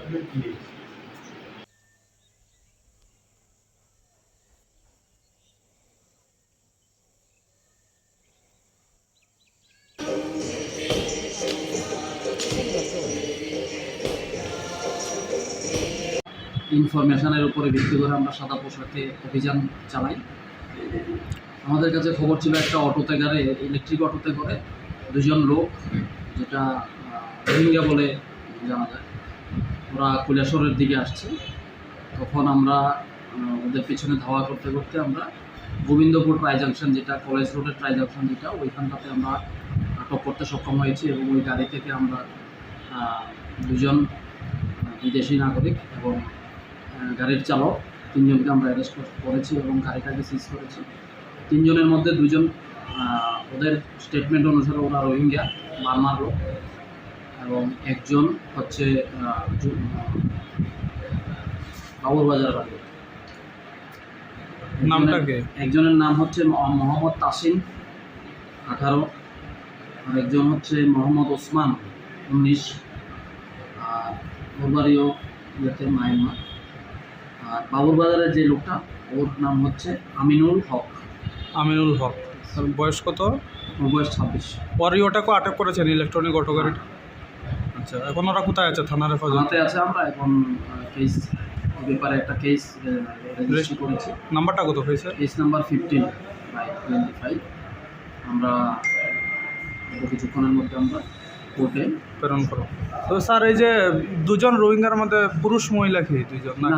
ইনফরমেশনের উপরে ভিত্তি করে আমরা সাদা পোশাকে অভিযান চালাই। আমাদের কাছে খবর ছিল একটা অটোতে করে, ইলেকট্রিক অটোতে করে দুজন লোক, যেটা রোহিঙ্গা বলে জানা যায়, ওরা কৈলাসহরের দিকে আসছে। তখন আমরা ওদের পিছনে ধাওয়া করতে করতে আমরা গোবিন্দপুর ট্রাই জাংশন, যেটা কলেজ রোডের ট্রাই জাংশন, যেটা ওইখানটাতে আমরা আটক করতে সক্ষম হয়েছি। এবং ওই গাড়ি থেকে আমরা দুজন বিদেশি নাগরিক এবং গাড়ির চালক তিনজনকে আমরা অ্যারেস্ট করেছি এবং গাড়িটাকে সিজ করেছি। তিনজনের মধ্যে দুজন ওদের স্টেটমেন্ট অনুসারে ওরা রোহিঙ্গা, বার্মার লোক, এবং একজন হচ্ছে বাবুরবাজার বাড়ি। নামটা কে? একজনের নাম হচ্ছে মোহাম্মদ তাসিম 18, আর একজন হচ্ছে মোহাম্মদ ওসমান 19, আর ওর বাড়িও ইয়েতে মায়ানমার। আর বাবুরবাজারের যে লোকটা, ওর নাম হচ্ছে আমিনুল হক। আমিনুল হক, বয়স কত? ওর বয়স 26। পরে ওটাকে আটক করেছেন, ইলেকট্রনিক অটো গাড়িটা। আচ্ছা, এখন ওরা কোথায় আছে? থানার হেফাজতে আছে। আমরা এখন কেস ব্যাপারে একটা কেস রেজিস্ট্রি করেছি। নাম্বারটা কত হয়েছে? Case number 15/25। আমরা কিছুক্ষণের মধ্যে আমরা কোর্টে প্রেরণ করো। তো স্যার, এই যে দুজন রোহিঙ্গার মধ্যে পুরুষ মহিলা কি দুইজন না?